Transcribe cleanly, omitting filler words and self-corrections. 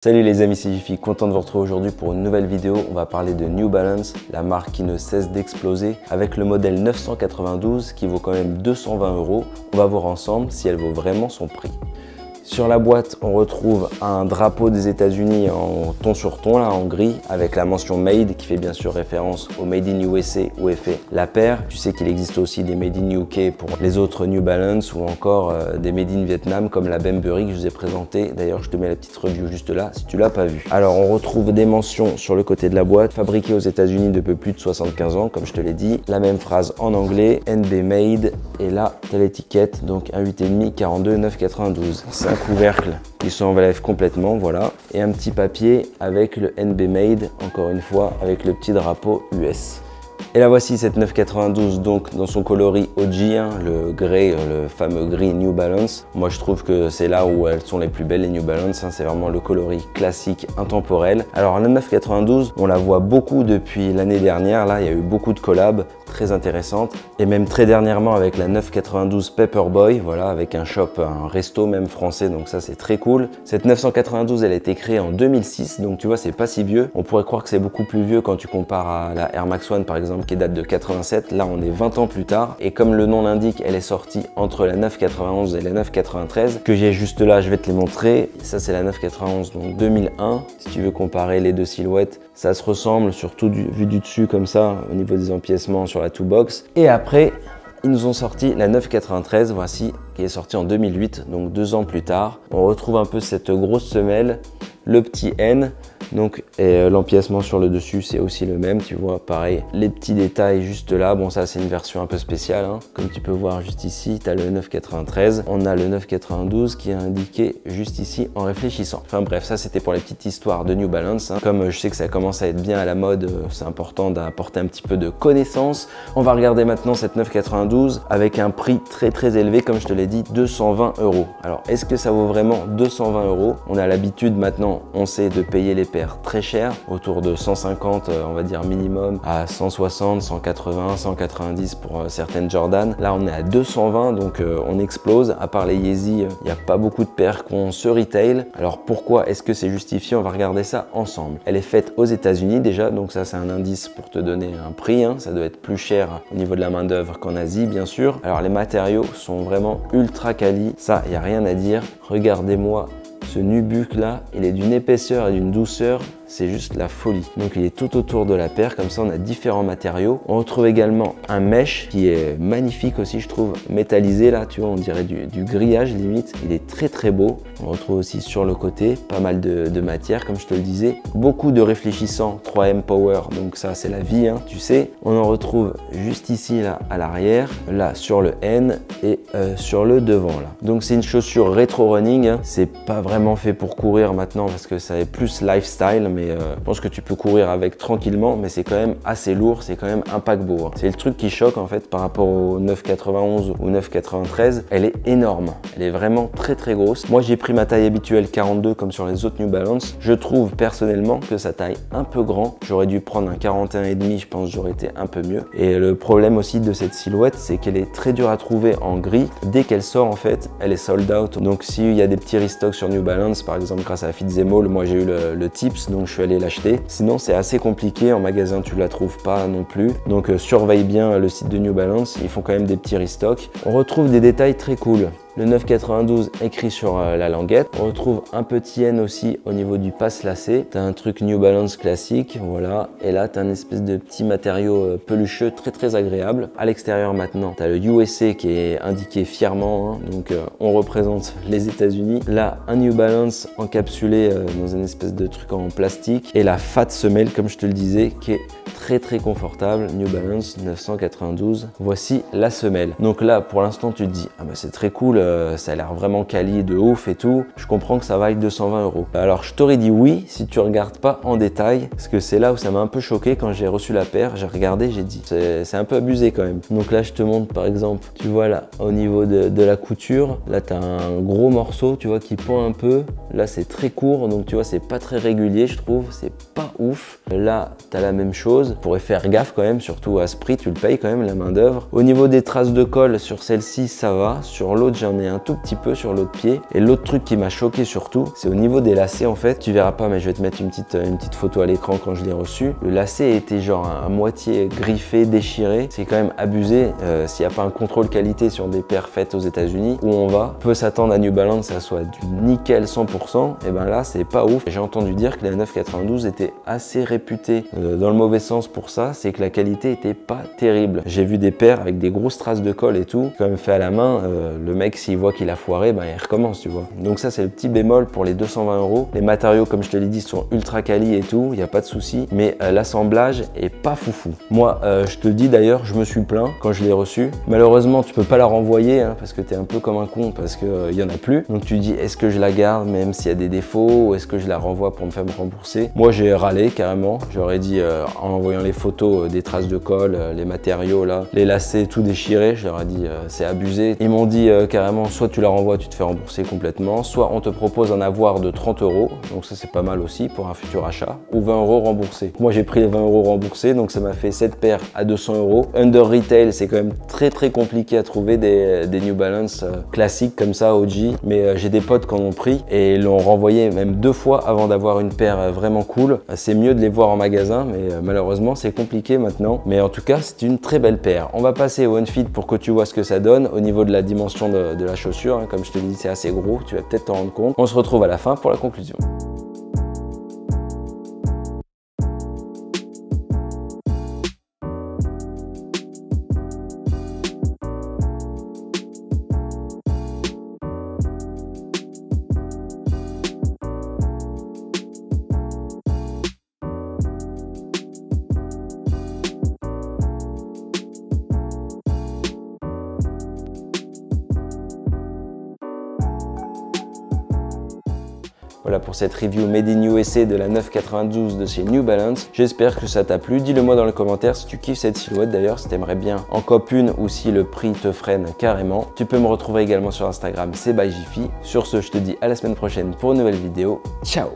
Salut les amis, c'est Jiffy, content de vous retrouver aujourd'hui pour une nouvelle vidéo. On va parler de New Balance, la marque qui ne cesse d'exploser, avec le modèle 992 qui vaut quand même 220 €. On va voir ensemble si elle vaut vraiment son prix. Sur la boîte, on retrouve un drapeau des États-Unis en ton sur ton, là, en gris, avec la mention Made qui fait bien sûr référence au Made in USA où est fait la paire. Tu sais qu'il existe aussi des Made in UK pour les autres New Balance ou encore des Made in Vietnam comme la Bembury que je vous ai présenté. D'ailleurs, je te mets la petite review juste là si tu l'as pas vu. Alors, on retrouve des mentions sur le côté de la boîte, fabriquée aux États-Unis depuis plus de 75 ans, comme je te l'ai dit. La même phrase en anglais, NB Made, et là, t'as l'étiquette, donc un 8,5 42 992. C'est un couvercle qui s'enlève complètement, voilà, et un petit papier avec le NB Made, encore une fois, avec le petit drapeau US. Et la voici cette 992 donc dans son coloris OG, hein, le grey, le fameux gris New Balance. Moi je trouve que c'est là où elles sont les plus belles les New Balance, hein, c'est vraiment le coloris classique intemporel. Alors la 992, on la voit beaucoup depuis l'année dernière, là il y a eu beaucoup de collabs très intéressantes et même très dernièrement avec la 992 Paperboy, voilà, avec un shop, un resto même français, donc ça c'est très cool. Cette 992 elle a été créée en 2006, donc tu vois c'est pas si vieux. On pourrait croire que c'est beaucoup plus vieux quand tu compares à la Air Max One par exemple qui date de 87, là on est 20 ans plus tard et comme le nom l'indique, elle est sortie entre la 991 et la 993 que j'ai juste là, je vais te les montrer. Ça c'est la 991 donc 2001, si tu veux comparer les deux silhouettes, ça se ressemble surtout vu du dessus comme ça au niveau des empiècements sur la two-box. Et après ils nous ont sorti la 993, voici, qui est sortie en 2008, donc 2 ans plus tard. On retrouve un peu cette grosse semelle, le petit N, donc l'empiècement sur le dessus c'est aussi le même, tu vois, pareil, les petits détails juste là. Bon, ça c'est une version un peu spéciale, hein. Comme tu peux voir juste ici, tu as le 993, on a le 992 qui est indiqué juste ici en réfléchissant. Enfin bref, ça c'était pour les petites histoires de New Balance, hein. Comme je sais que ça commence à être bien à la mode, c'est important d'apporter un petit peu de connaissances. On va regarder maintenant cette 992 avec un prix très élevé, comme je te l'ai dit, 220 €. Alors est-ce que ça vaut vraiment 220 €? On a l'habitude maintenant, on sait, de payer les paires très cher, autour de 150 on va dire minimum, à 160, 180, 190 pour certaines Jordan. Là on est à 220, donc on explose. À part les Yeezy, il n'y a pas beaucoup de paires qui ont ce retail. Alors pourquoi est-ce que c'est justifié? On va regarder ça ensemble. Elle est faite aux États-Unis déjà, donc ça c'est un indice pour te donner un prix, hein. Ça doit être plus cher au niveau de la main d'œuvre qu'en Asie bien sûr. Alors les matériaux sont vraiment ultra quali, ça il n'y a rien à dire. Regardez-moi ce nubuck là, il est d'une épaisseur et d'une douceur, c'est juste la folie. Donc il est tout autour de la paire, comme ça on a différents matériaux. On retrouve également un mesh qui est magnifique aussi je trouve, métallisé là, tu vois, on dirait du grillage limite. Il est très beau. On retrouve aussi sur le côté pas mal de matière comme je te le disais. Beaucoup de réfléchissants 3M Power, donc ça c'est la vie, hein, tu sais. On en retrouve juste ici là à l'arrière, là sur le N et sur le devant là. Donc c'est une chaussure rétro running, hein. C'est pas vraiment fait pour courir maintenant parce que ça est plus lifestyle, mais je pense que tu peux courir avec tranquillement, mais c'est quand même assez lourd, c'est quand même un paquebot, hein. C'est le truc qui choque en fait par rapport au 991 ou 993, elle est énorme, elle est vraiment très grosse. Moi j'ai pris ma taille habituelle 42 comme sur les autres New Balance. Je trouve personnellement que sa taille un peu grand, j'aurais dû prendre un 41,5, je pense j'aurais été un peu mieux. Et le problème aussi de cette silhouette, c'est qu'elle est très dure à trouver en gris. Dès qu'elle sort en fait, elle est sold out. Donc s'il y a des petits restocks sur New Balance, par exemple grâce à Fitzemall, moi j'ai eu le tips, donc je suis allé l'acheter. Sinon c'est assez compliqué, en magasin tu la trouves pas non plus. Donc surveille bien le site de New Balance, ils font quand même des petits restocks. On retrouve des détails très cool. Le 992 écrit sur la languette. On retrouve un petit N aussi au niveau du passe lacet. Tu as un truc New Balance classique, voilà. Et là, tu as une espèce de petit matériau pelucheux très agréable. À l'extérieur maintenant, tu as le USA qui est indiqué fièrement, hein. Donc on représente les États-Unis. Là, un New Balance encapsulé dans une espèce de truc en plastique. Et la fat semelle, comme je te le disais, qui est très confortable. New Balance 992. Voici la semelle. Donc là, pour l'instant, tu te dis, ah bah c'est très cool. Ça a l'air vraiment quali de ouf et tout. Je comprends que ça vaille 220 €. Alors je t'aurais dit oui si tu regardes pas en détail, parce que c'est là où ça m'a un peu choqué quand j'ai reçu la paire. J'ai regardé, j'ai dit c'est un peu abusé quand même. Donc là je te montre par exemple, tu vois là au niveau de la couture, là tu as un gros morceau, tu vois, qui pend un peu. Là c'est très court, donc tu vois c'est pas très régulier je trouve, c'est pas ouf. Là tu as la même chose, tu pourrais faire gaffe quand même, surtout à ce prix tu le payes quand même la main d'œuvre. Au niveau des traces de colle sur celle-ci ça va, sur l'autre j'ai un ai un tout petit peu sur l'autre pied. Et l'autre truc qui m'a choqué surtout, c'est au niveau des lacets en fait. Tu verras pas, mais je vais te mettre une petite photo à l'écran quand je l'ai reçu. Le lacet était genre à moitié griffé, déchiré. C'est quand même abusé. S'il n'y a pas un contrôle qualité sur des paires faites aux États-Unis où on va, on peut s'attendre à New Balance ça soit du nickel 100%. Et ben là, c'est pas ouf. J'ai entendu dire que la 992 était assez réputée dans le mauvais sens pour ça, c'est que la qualité était pas terrible. J'ai vu des paires avec des grosses traces de colle et tout, quand même fait à la main. Le mec, s'il voit qu'il a foiré, ben il recommence, tu vois. Donc ça, c'est le petit bémol pour les 220 €. Les matériaux, comme je te l'ai dit, sont ultra quali et tout, il n'y a pas de souci, mais l'assemblage est pas foufou. Moi, je te dis d'ailleurs, je me suis plaint quand je l'ai reçu. Malheureusement, tu peux pas la renvoyer hein, parce que tu es un peu comme un con parce qu'il y en a plus. Donc tu dis, est-ce que je la garde même s'il y a des défauts ou est-ce que je la renvoie pour me faire rembourser? Moi, j'ai râlé carrément. J'aurais dit en envoyant les photos des traces de colle, les matériaux là, les lacets tout déchirés, je leur ai dit c'est abusé. Ils m'ont dit carrément soit tu la renvoies, tu te fais rembourser complètement, soit on te propose un avoir de 30 €, donc ça c'est pas mal aussi pour un futur achat, ou 20 € remboursés. Moi j'ai pris les 20 € remboursés, donc ça m'a fait 7 paires à 200 €. Under retail, c'est quand même très compliqué à trouver des New Balance classiques comme ça, OG, mais j'ai des potes qui en ont pris et l'ont renvoyé même 2 fois avant d'avoir une paire vraiment cool. C'est mieux de les voir en magasin, mais malheureusement c'est compliqué maintenant. Mais en tout cas, c'est une très belle paire. On va passer au OneFit pour que tu vois ce que ça donne au niveau de la dimension de la chaussure. Hein. Comme je te dis, c'est assez gros, tu vas peut-être t'en rendre compte. On se retrouve à la fin pour la conclusion. Voilà pour cette review Made in USA de la 992 de chez New Balance. J'espère que ça t'a plu. Dis-le moi dans les commentaires si tu kiffes cette silhouette d'ailleurs, si t'aimerais bien en cope une ou si le prix te freine carrément. Tu peux me retrouver également sur Instagram, c'est by Jiffy. Sur ce, je te dis à la semaine prochaine pour une nouvelle vidéo. Ciao!